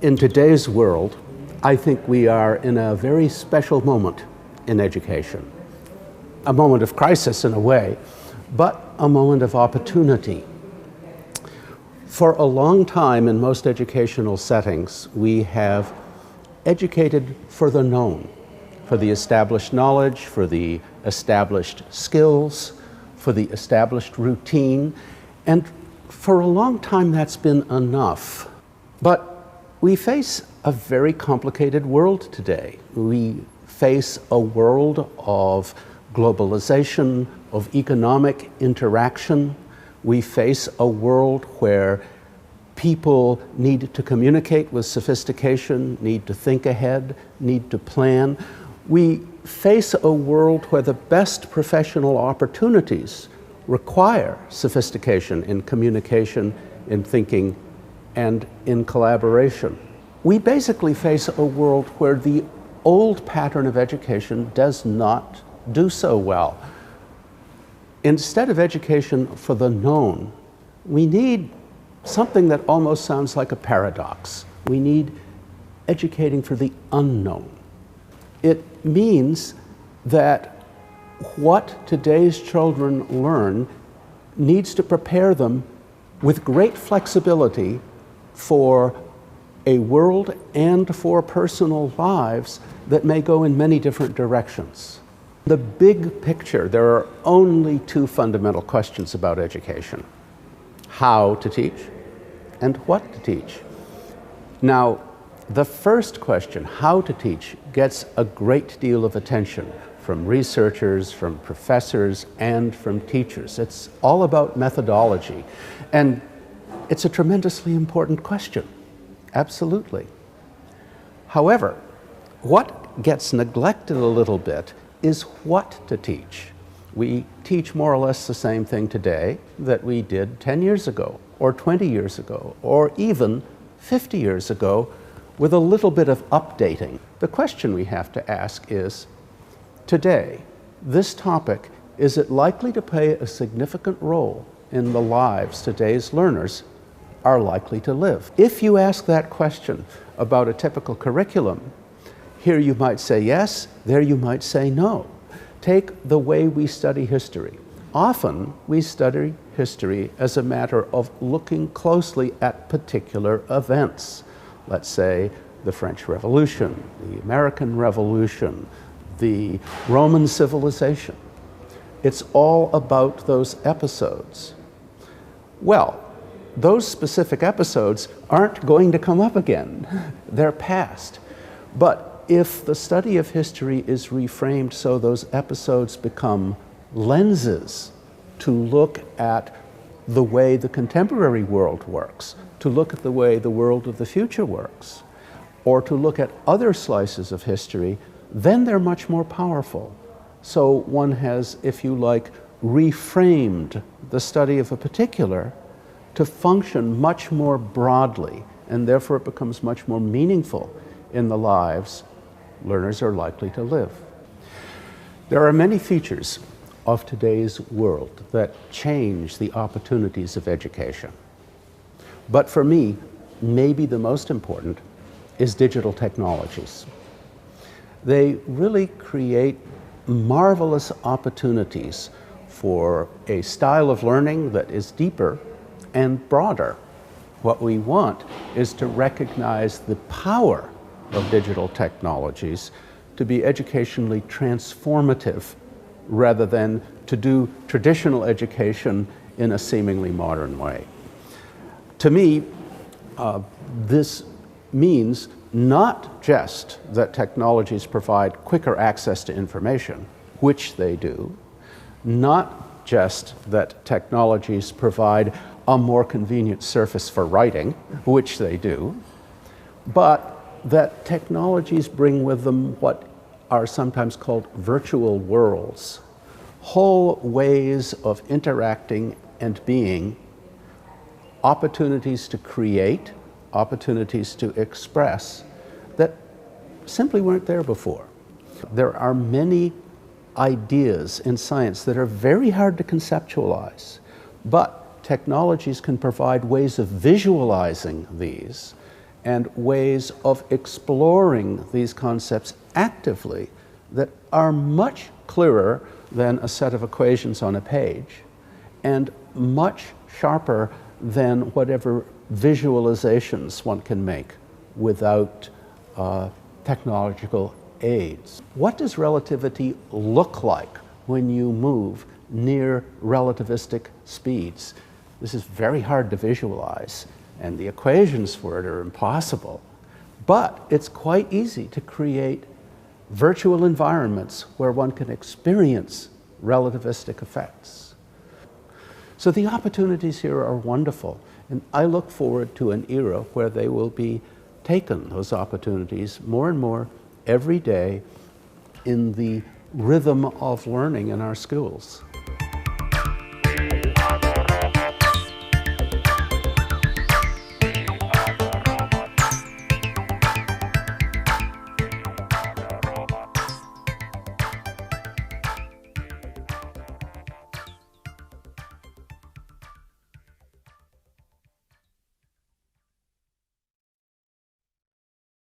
In today's world, I think we are in a very special moment in education. A moment of crisis in a way, but a moment of opportunity. For a long time in most educational settings, we have educated for the known, for the established knowledge, for the established skills, for the established routine, and for a long time that's been enough. But we face a very complicated world today. We face a world of globalization, of economic interaction. We face a world where people need to communicate with sophistication, need to think ahead, need to plan. We face a world where the best professional opportunities require sophistication in communication, in thinking, and in collaboration. We basically face a world where the old pattern of education does not do so well. Instead of education for the known, we need something that almost sounds like a paradox. We need educating for the unknown. It means that what today's children learn needs to prepare them with great flexibility for a world and for personal lives that may go in many different directions. The big picture, there are only two fundamental questions about education: how to teach and what to teach. Now, the first question, how to teach, gets a great deal of attention from researchers, from professors, and from teachers. It's all about methodology, and it's a tremendously important question, absolutely. However, what gets neglected a little bit is what to teach. We teach more or less the same thing today that we did 10 years ago, or 20 years ago, or even 50 years ago, with a little bit of updating. The question we have to ask is, today, this topic, is it likely to play a significant role in the lives today's learners are likely to live? If you ask that question about a typical curriculum, here you might say yes, there you might say no. Take the way we study history. Often we study history as a matter of looking closely at particular events. Let's say the French Revolution, the American Revolution, the Roman civilization. It's all about those episodes. Well, those specific episodes aren't going to come up again. They're past. But if the study of history is reframed so those episodes become lenses to look at the way the contemporary world works, to look at the way the world of the future works, or to look at other slices of history, then they're much more powerful. So one has, if you like, reframed the study of a particular to function much more broadly, and therefore it becomes much more meaningful in the lives learners are likely to live. There are many features of today's world that change the opportunities of education. But for me, maybe the most important is digital technologies. They really create marvelous opportunities for a style of learning that is deeper and broader. What we want is to recognize the power of digital technologies to be educationally transformative rather than to do traditional education in a seemingly modern way. To me, this means not just that technologies provide quicker access to information, which they do, not just that technologies provide a more convenient surface for writing, which they do, but that technologies bring with them what are sometimes called virtual worlds, whole ways of interacting and being, opportunities to create, opportunities to express that simply weren't there before. There are many ideas in science that are very hard to conceptualize, but technologies can provide ways of visualizing these and ways of exploring these concepts actively that are much clearer than a set of equations on a page and much sharper than whatever visualizations one can make without technological aids. What does relativity look like when you move near relativistic speeds? This is very hard to visualize, and the equations for it are impossible. But it's quite easy to create virtual environments where one can experience relativistic effects. So the opportunities here are wonderful, and I look forward to an era where they will be taken, those opportunities, more and more every day in the rhythm of learning in our schools.